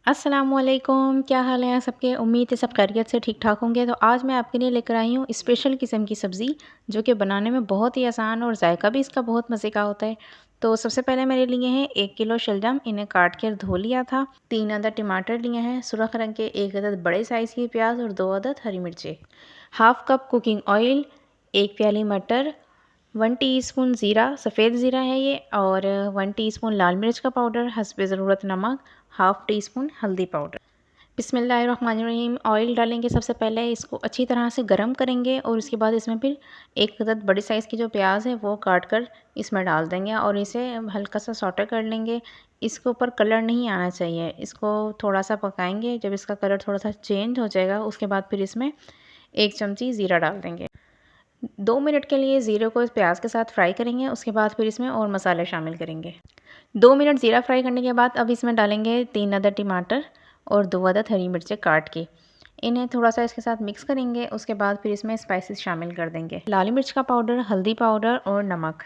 अस्सलामुअलैकुम, क्या हाल है सबके। उम्मीद है सब खैरियत से ठीक ठाक होंगे। तो आज मैं आपके लिए लेकर आई हूँ स्पेशल किस्म की सब्ज़ी, जो कि बनाने में बहुत ही आसान और जायका भी इसका बहुत मज़े का होता है। तो सबसे पहले मेरे लिए हैं 1 किलो शलजम, इन्हें काट कर धो लिया था। 3 अदद टमाटर लिए हैं, सुरख रंग के 1 अदद बड़े साइज़ की प्याज और 2 अदद हरी मिर्चें, हाफ़ कप कुकिंग ऑयल, 1 प्याली मटर, 1 टीस्पून ज़ीरा, सफ़ेद ज़ीरा है ये, और 1 टीस्पून लाल मिर्च का पाउडर, हस्बे ज़रूरत नमक, हाफ़ टीस्पून हल्दी पाउडर। बिस्मिल्लाहिर्रहमानिर्रहीम। ऑयल डालेंगे, सबसे पहले इसको अच्छी तरह से गरम करेंगे और उसके बाद इसमें फिर 1 अदद बड़ी साइज़ की जो प्याज है वो काट कर इसमें डाल देंगे और इसे हल्का सा सौटे कर लेंगे। इसके ऊपर कलर नहीं आना चाहिए, इसको थोड़ा सा पकाएंगे। जब इसका कलर थोड़ा सा चेंज हो जाएगा उसके बाद फिर इसमें 1 चमची ज़ीरा डाल देंगे। 2 मिनट के लिए ज़ीरे को इस प्याज के साथ फ्राई करेंगे, उसके बाद फिर इसमें और मसाले शामिल करेंगे। 2 मिनट ज़ीरा फ्राई करने के बाद अब इसमें डालेंगे 3 अदद टमाटर और 2 अदद हरी मिर्चें काट के। इन्हें थोड़ा सा इसके साथ मिक्स करेंगे, उसके बाद फिर इसमें स्पाइसेस शामिल कर देंगे, लाल मिर्च का पाउडर, हल्दी पाउडर और नमक।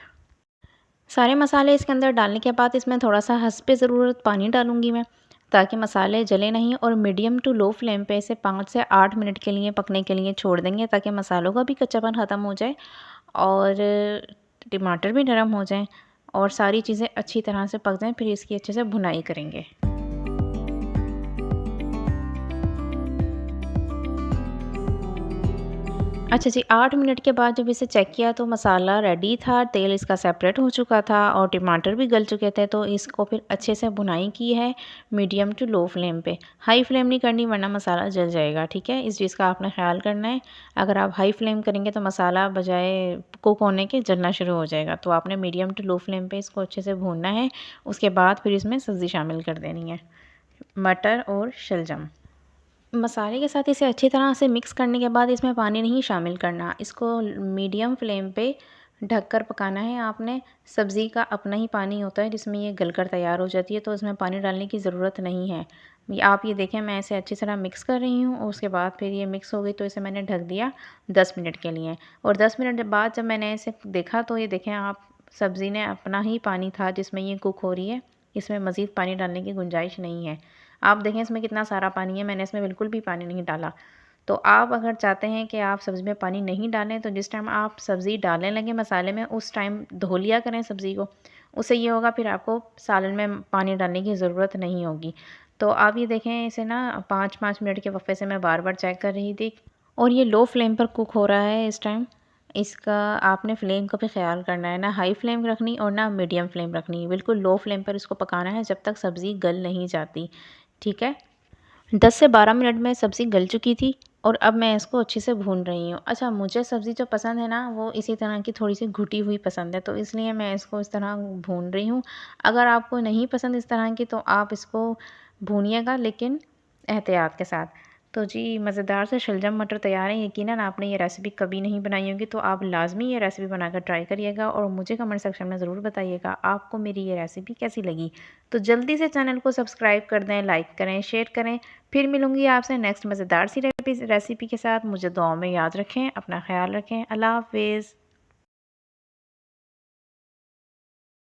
सारे मसाले इसके अंदर डालने के बाद इसमें थोड़ा सा हस्बे ज़रूरत पानी डालूंगी मैं, ताकि मसाले जले नहीं। और मीडियम टू लो फ्लेम पे इसे 5 से 8 मिनट के लिए पकने के लिए छोड़ देंगे, ताकि मसालों का भी कच्चापन ख़त्म हो जाए और टमाटर भी नरम हो जाएं और सारी चीज़ें अच्छी तरह से पक जाएं। फिर इसकी अच्छे से भुनाई करेंगे। अच्छा जी, 8 मिनट के बाद जब इसे चेक किया तो मसाला रेडी था, तेल इसका सेपरेट हो चुका था और टमाटर भी गल चुके थे। तो इसको फिर अच्छे से भुनाई की है मीडियम टू लो फ्लेम पे। हाई फ्लेम नहीं करनी वरना मसाला जल जाएगा, ठीक है। इस चीज़ का आपने ख्याल करना है। अगर आप हाई फ्लेम करेंगे तो मसाला बजाय कुक होने के जलना शुरू हो जाएगा। तो आपने मीडियम टू लो फ्लेम पर इसको अच्छे से भूनना है। उसके बाद फिर इसमें सब्ज़ी शामिल कर देनी है, मटर और शलजम। मसाले के साथ इसे अच्छी तरह से मिक्स करने के बाद इसमें पानी नहीं शामिल करना, इसको मीडियम फ्लेम पे ढककर पकाना है आपने। सब्ज़ी का अपना ही पानी होता है जिसमें ये गलकर तैयार हो जाती है, तो इसमें पानी डालने की ज़रूरत नहीं है। आप ये देखें, मैं इसे अच्छी तरह मिक्स कर रही हूँ और उसके बाद फिर ये मिक्स हो गई तो इसे मैंने ढक दिया 10 मिनट के लिए। और 10 मिनट बाद जब मैंने इसे देखा तो ये देखें आप, सब्ज़ी ने अपना ही पानी था जिसमें ये कुक हो रही है। इसमें मज़ीद पानी डालने की गुंजाइश नहीं है। आप देखें इसमें कितना सारा पानी है, मैंने इसमें बिल्कुल भी पानी नहीं डाला। तो आप अगर चाहते हैं कि आप सब्ज़ी में पानी नहीं डालें तो जिस टाइम आप सब्ज़ी डालने लगे मसाले में उस टाइम धो लिया करें सब्ज़ी को। उससे ये होगा फिर आपको सालन में पानी डालने की ज़रूरत नहीं होगी। तो आप ये देखें, इसे ना 5-5 मिनट के वक्फे से मैं बार बार चेक कर रही थी और ये लो फ्लेम पर कुक हो रहा है इस टाइम। इसका आपने फ्लेम का भी ख्याल करना है, ना हाई फ्लेम रखनी और ना मीडियम फ्लेम रखनी। बिल्कुल लो फ्लेम पर इसको पकाना है जब तक सब्ज़ी गल नहीं जाती, ठीक है। 10 से 12 मिनट में सब्ज़ी गल चुकी थी और अब मैं इसको अच्छे से भून रही हूँ। अच्छा, मुझे सब्ज़ी जो पसंद है ना वो इसी तरह की थोड़ी सी घुटी हुई पसंद है, तो इसलिए मैं इसको इस तरह भून रही हूँ। अगर आपको नहीं पसंद इस तरह की तो आप इसको भूनिएगा, लेकिन एहतियात के साथ। तो जी, मज़ेदार से शलजम मटर तैयार है। यकीनन आपने ये रेसिपी कभी नहीं बनाई होगी, तो आप लाज़मी ये रेसिपी बनाकर ट्राई करिएगा और मुझे कमेंट सेक्शन में ज़रूर बताइएगा आपको मेरी ये रेसिपी कैसी लगी। तो जल्दी से चैनल को सब्सक्राइब कर दें, लाइक करें, शेयर करें। फिर मिलूँगी आपसे नेक्स्ट मज़ेदार सी रेसिपी के साथ। मुझे दुआओं में याद रखें, अपना ख़्याल रखें। अल्लाह हाफ़िज़।